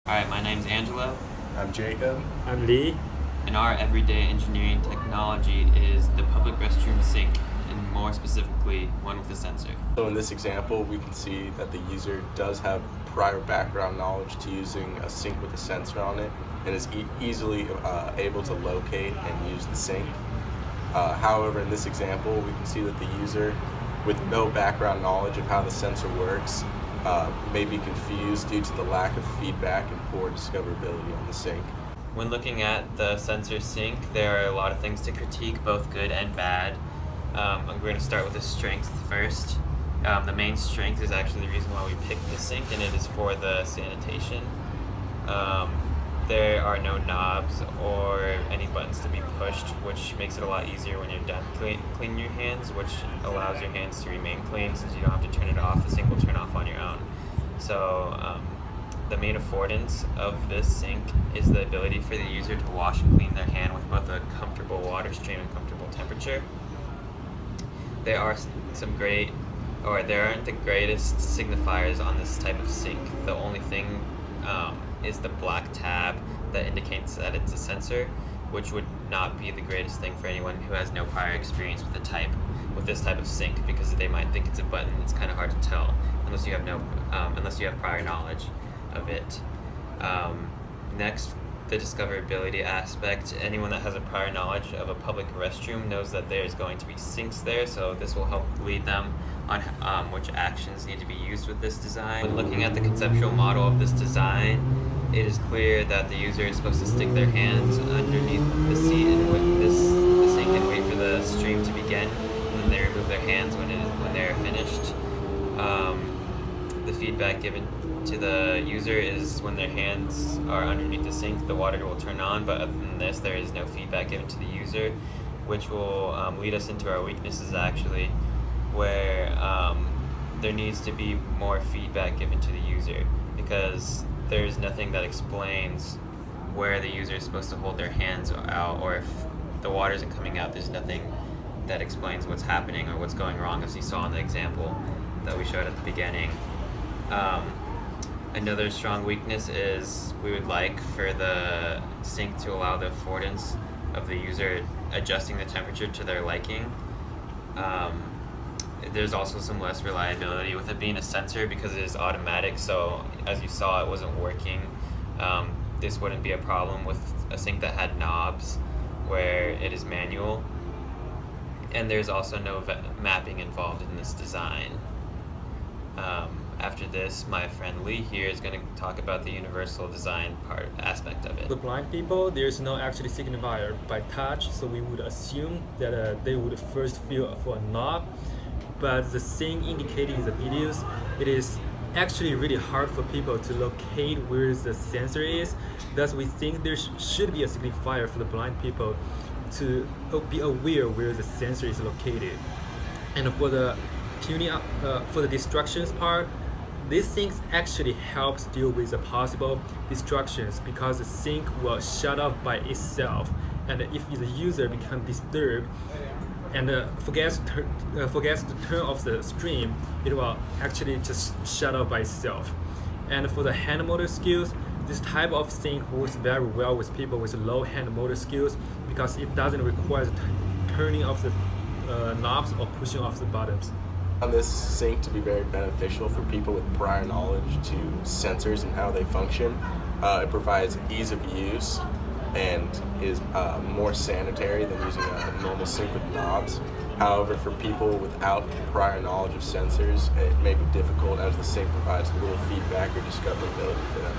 Alright, my name's Angelo, I'm Jacob. I'm Lee. and our everyday engineering technology is the public restroom sink, and more specifically, one with a sensor. So in this example, we can see that the user does have prior background knowledge to using a sink with a sensor on it and is easily able to locate and use the sink. However, in this example, we can see that the user with no background knowledge of how the sensor works may be confused due to the lack of feedback and poor discoverability on the sink. When looking at the sensor sink, there are a lot of things to critique, both good and bad. I'm going to start with the strength first. The main strength is actually the reason why we picked the sink, and it is for the sanitation. There are no knobs or any buttons to be pushed, which makes it a lot easier when you're done cleaning your hands, which allows your hands to remain clean since you don't have to turn it off. The sink will turn off on your own. So the main affordance of this sink is the ability for the user to wash and clean their hand with both a comfortable water stream and comfortable temperature. There are there aren't the greatest signifiers on this type of sink. The only thing is the black tab that indicates that it's a sensor, which would not be the greatest thing for anyone who has no prior experience with this type of sink, because they might think it's a button. It's kind of hard to tell unless you have prior knowledge of it. Next, the discoverability aspect. Anyone that has a prior knowledge of a public restroom knows that there's going to be sinks there, so this will help lead them on which actions need to be used with this design. When looking at the conceptual model of this design, it is clear that the user is supposed to stick their hands underneath the seat and with the sink and wait for the stream to begin, and then they remove their hands when they're finished. The feedback given to the user is when their hands are underneath the sink, the water will turn on, but other than this, there is no feedback given to the user, which will lead us into our weaknesses actually, where there needs to be more feedback given to the user, because there's nothing that explains where the user is supposed to hold their hands out, or if the water isn't coming out, there's nothing that explains what's happening or what's going wrong, as you saw in the example that we showed at the beginning. Another strong weakness is we would like for the sink to allow the affordance of the user adjusting the temperature to their liking. There's also some less reliability with it being a sensor because it is automatic, so as you saw, it wasn't working. This wouldn't be a problem with a sink that had knobs where it is manual. And there's also no mapping involved in this design. After this, my friend Lee here is going to talk about the universal design aspect of it. The blind people, there's no actually signifier by touch, so we would assume that they would first feel for a knob. But the thing indicated in the videos, it is actually really hard for people to locate where the sensor is. Thus, we think there should be a signifier for the blind people to be aware where the sensor is located. And for the tuning up, for the distractions part, these things actually helps deal with the possible distractions, because the sink will shut off by itself, and if the user becomes disturbed and forgets to turn off the stream, it will actually just shut off by itself. And for the hand motor skills, this type of sink works very well with people with low hand motor skills, because it doesn't require the turning off the knobs or pushing off the buttons. Found this sink to be very beneficial for people with prior knowledge to sensors and how they function. It provides ease of use and is more sanitary than using a normal sink with knobs. However, for people without prior knowledge of sensors, it may be difficult as the sink provides little feedback or discoverability for them.